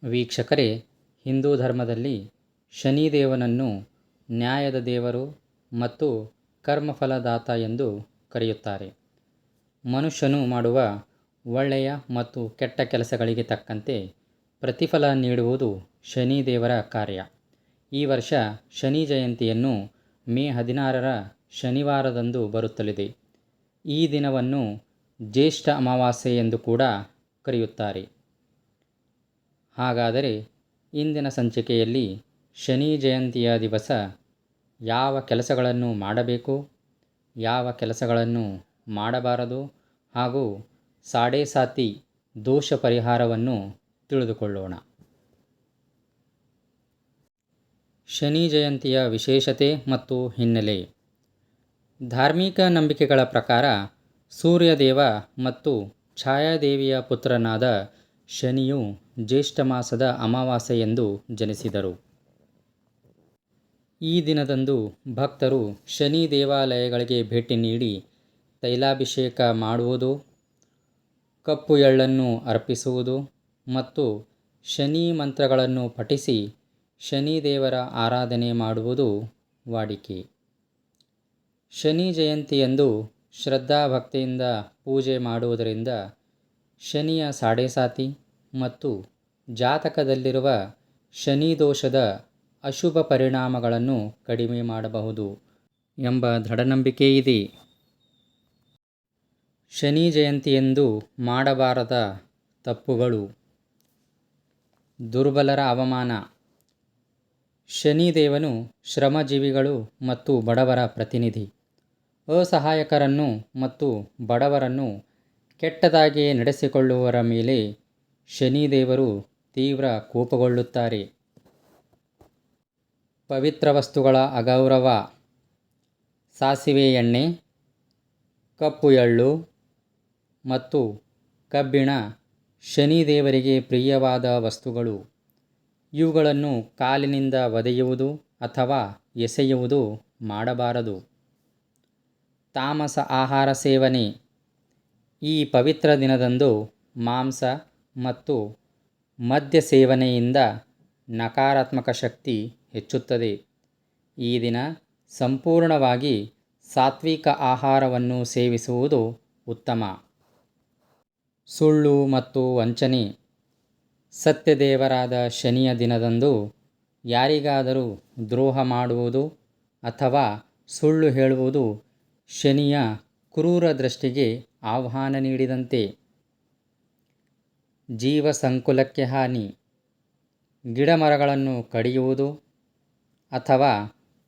ವೀಕ್ಷಕರೇ, ಹಿಂದೂ ಧರ್ಮದಲ್ಲಿ ಶನಿದೇವನನ್ನು ನ್ಯಾಯದ ದೇವರು ಮತ್ತು ಕರ್ಮಫಲದಾತ ಎಂದು ಕರೆಯುತ್ತಾರೆ. ಮನುಷ್ಯನು ಮಾಡುವ ಒಳ್ಳೆಯ ಮತ್ತು ಕೆಟ್ಟ ಕೆಲಸಗಳಿಗೆ ತಕ್ಕಂತೆ ಪ್ರತಿಫಲ ನೀಡುವುದು ಶನಿದೇವರ ಕಾರ್ಯ. ಈ ವರ್ಷ ಶನಿ ಜಯಂತಿಯನ್ನು ಮೇ 16ರ ಶನಿವಾರದಂದು ಬರುತ್ತಲಿದೆ. ಈ ದಿನವನ್ನು ಜ್ಯೇಷ್ಠ ಅಮಾವಾಸ್ಯೆ ಎಂದು ಕೂಡ ಕರೆಯುತ್ತಾರೆ. ಹಾಗಾದರೆ ಇಂದಿನ ಸಂಚಿಕೆಯಲ್ಲಿ ಶನಿ ಜಯಂತಿಯ ದಿವಸ ಯಾವ ಕೆಲಸಗಳನ್ನು ಮಾಡಬೇಕು, ಯಾವ ಕೆಲಸಗಳನ್ನು ಮಾಡಬಾರದು ಹಾಗೂ ಸಾಡೆ ಸಾತಿ ದೋಷ ಪರಿಹಾರವನ್ನು ತಿಳಿದುಕೊಳ್ಳೋಣ. ಶನಿ ಜಯಂತಿಯ ವಿಶೇಷತೆ ಮತ್ತು ಹಿನ್ನೆಲೆ. ಧಾರ್ಮಿಕ ನಂಬಿಕೆಗಳ ಪ್ರಕಾರ ಸೂರ್ಯದೇವ ಮತ್ತು ಛಾಯಾದೇವಿಯ ಪುತ್ರನಾದ ಶನಿಯು ಜ್ಯೇಷ್ಠ ಮಾಸದ ಅಮಾವಾಸ್ಯೆಯೆಂದು ಜನಿಸಿದರು. ಈ ದಿನದಂದು ಭಕ್ತರು ಶನಿ ದೇವಾಲಯಗಳಿಗೆ ಭೇಟಿ ನೀಡಿ ತೈಲಾಭಿಷೇಕ ಮಾಡುವುದು, ಕಪ್ಪು ಎಳ್ಳನ್ನು ಅರ್ಪಿಸುವುದು ಮತ್ತು ಶನಿ ಮಂತ್ರಗಳನ್ನು ಪಠಿಸಿ ಶನಿದೇವರ ಆರಾಧನೆ ಮಾಡುವುದು ವಾಡಿಕೆ. ಶನಿ ಜಯಂತಿಯಂದು ಶ್ರದ್ಧಾಭಕ್ತಿಯಿಂದ ಪೂಜೆ ಮಾಡುವುದರಿಂದ ಶನಿಯ ಸಾಡೆಸಾತಿ ಮತ್ತು ಜಾತಕದಲ್ಲಿರುವ ಶನಿ ದೋಷದ ಅಶುಭ ಪರಿಣಾಮಗಳನ್ನು ಕಡಿಮೆ ಮಾಡಬಹುದು ಎಂಬ ದೃಢನಂಬಿಕೆ ಇದೆ. ಶನಿ ಜಯಂತಿಯಂದು ಮಾಡಬಾರದ ತಪ್ಪುಗಳು. ದುರ್ಬಲರ ಅವಮಾನ. ಶನಿದೇವನು ಶ್ರಮಜೀವಿಗಳು ಮತ್ತು ಬಡವರ ಪ್ರತಿನಿಧಿ. ಅಸಹಾಯಕರನ್ನು ಮತ್ತು ಬಡವರನ್ನು ಕೆಟ್ಟದಾಗಿ ನಡೆಸಿಕೊಳ್ಳುವವರ ಮೇಲೆ ಶನಿದೇವರು ತೀವ್ರ ಕೋಪಗೊಳ್ಳುತ್ತಾರೆ. ಪವಿತ್ರ ವಸ್ತುಗಳ ಅಗೌರವ. ಸಾಸಿವೆ ಎಣ್ಣೆ, ಕಪ್ಪು ಎಳ್ಳು ಮತ್ತು ಕಬ್ಬಿಣ ಶನಿದೇವರಿಗೆ ಪ್ರಿಯವಾದ ವಸ್ತುಗಳು. ಇವುಗಳನ್ನು ಕಾಲಿನಿಂದ ಒದೆಯುವುದು ಅಥವಾ ಎಸೆಯುವುದು ಮಾಡಬಾರದು. ತಾಮಸ ಆಹಾರ ಸೇವನೆ. ಈ ಪವಿತ್ರ ದಿನದಂದು ಮಾಂಸ ಮತ್ತು ಮದ್ಯ ಸೇವನೆಯಿಂದ ನಕಾರಾತ್ಮಕ ಶಕ್ತಿ ಹೆಚ್ಚುತ್ತದೆ. ಈ ದಿನ ಸಂಪೂರ್ಣವಾಗಿ ಸಾತ್ವಿಕ ಆಹಾರವನ್ನು ಸೇವಿಸುವುದು ಉತ್ತಮ. ಸುಳ್ಳು ಮತ್ತು ವಂಚನೆ. ಸತ್ಯದೇವರಾದ ಶನಿಯ ದಿನದಂದು ಯಾರಿಗಾದರೂ ದ್ರೋಹ ಮಾಡುವುದು ಅಥವಾ ಸುಳ್ಳು ಹೇಳುವುದು ಶನಿಯ ಕ್ರೂರ ದೃಷ್ಟಿಗೆ ಆಹ್ವಾನ ನೀಡಿದಂತೆ. ಜೀವ ಸಂಕುಲಕ್ಕೆ ಹಾನಿ. ಗಿಡಮರಗಳನ್ನು ಕಡಿಯುವುದು ಅಥವಾ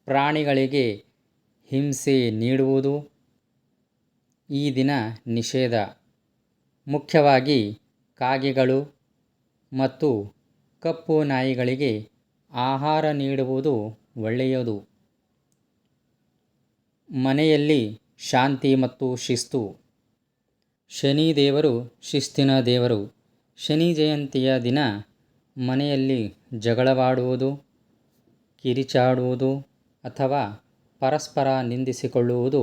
ಪ್ರಾಣಿಗಳಿಗೆ ಹಿಂಸೆ ನೀಡುವುದು ಈ ದಿನ ನಿಷೇಧ. ಮುಖ್ಯವಾಗಿ ಕಾಗೆಗಳು ಮತ್ತು ಕಪ್ಪು ನಾಯಿಗಳಿಗೆ ಆಹಾರ ನೀಡುವುದು ಒಳ್ಳೆಯದು. ಮನೆಯಲ್ಲಿ ಶಾಂತಿ ಮತ್ತು ಶಿಸ್ತು. ಶನಿದೇವರು ಶಿಸ್ತಿನ ದೇವರು. ಶನಿ ಜಯಂತಿಯ ದಿನ ಮನೆಯಲ್ಲಿ ಜಗಳವಾಡುವುದು, ಕಿರಿಚಾಡುವುದು ಅಥವಾ ಪರಸ್ಪರ ನಿಂದಿಸಿಕೊಳ್ಳುವುದು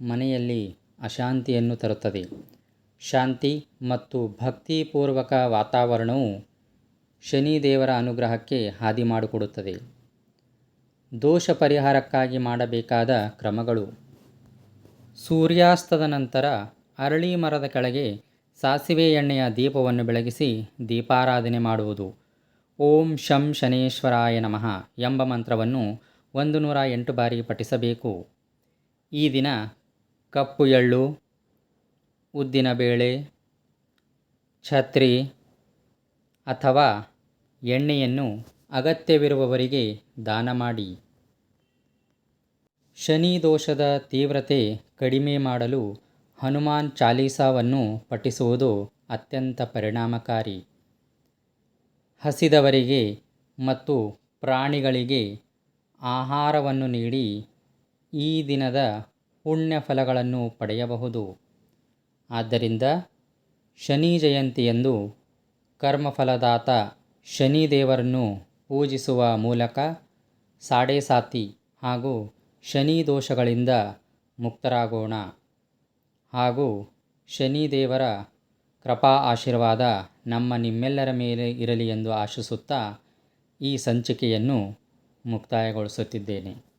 ಮನೆಯಲ್ಲಿ ಅಶಾಂತಿಯನ್ನು ತರುತ್ತದೆ. ಶಾಂತಿ ಮತ್ತು ಭಕ್ತಿಪೂರ್ವಕ ವಾತಾವರಣವು ಶನಿದೇವರ ಅನುಗ್ರಹಕ್ಕೆ ಹಾದಿ ಮಾಡಿಕೊಡುತ್ತದೆ. ದೋಷ ಪರಿಹಾರಕ್ಕಾಗಿ ಮಾಡಬೇಕಾದ ಕ್ರಮಗಳು. ಸೂರ್ಯಾಸ್ತದ ನಂತರ ಅರಳಿ ಮರದ ಕೆಳಗೆ ಸಾಸಿವೆ ಎಣ್ಣೆಯ ದೀಪವನ್ನು ಬೆಳಗಿಸಿ ದೀಪಾರಾಧನೆ ಮಾಡುವುದು. ಓಂ ಶಂ ಶನೇಶ್ವರಾಯ ನಮಃ ಎಂಬ ಮಂತ್ರವನ್ನು 108 ಬಾರಿ ಪಠಿಸಬೇಕು. ಈ ದಿನ ಕಪ್ಪು ಎಳ್ಳು, ಉದ್ದಿನಬೇಳೆ, ಛತ್ರಿ ಅಥವಾ ಎಣ್ಣೆಯನ್ನು ಅಗತ್ಯವಿರುವವರಿಗೆ ದಾನ ಮಾಡಿ. ಶನಿ ದೋಷದ ತೀವ್ರತೆ ಕಡಿಮೆ ಮಾಡಲು ಹನುಮಾನ್ ಚಾಲೀಸಾವನ್ನು ಪಠಿಸುವುದು ಅತ್ಯಂತ ಪರಿಣಾಮಕಾರಿ. ಹಸಿದವರಿಗೆ ಮತ್ತು ಪ್ರಾಣಿಗಳಿಗೆ ಆಹಾರವನ್ನು ನೀಡಿ ಈ ದಿನದ ಪುಣ್ಯ ಫಲಗಳನ್ನು ಪಡೆಯಬಹುದು. ಆದ್ದರಿಂದ ಶನಿ ಜಯಂತಿಯಂದು ಕರ್ಮಫಲದಾತ ಶನಿದೇವರನ್ನು ಪೂಜಿಸುವ ಮೂಲಕ ಸಾಡೆ ಸಾತಿ ಹಾಗೂ ಶನಿ ದೋಷಗಳಿಂದ ಮುಕ್ತರಾಗೋಣ ಹಾಗೂ ಶನಿದೇವರ ಕೃಪಾ ಆಶೀರ್ವಾದ ನಿಮ್ಮೆಲ್ಲರ ಮೇಲೆ ಇರಲಿ ಎಂದು ಆಶಿಸುತ್ತಾ ಈ ಸಂಚಿಕೆಯನ್ನು ಮುಕ್ತಾಯಗೊಳಿಸುತ್ತಿದ್ದೇನೆ.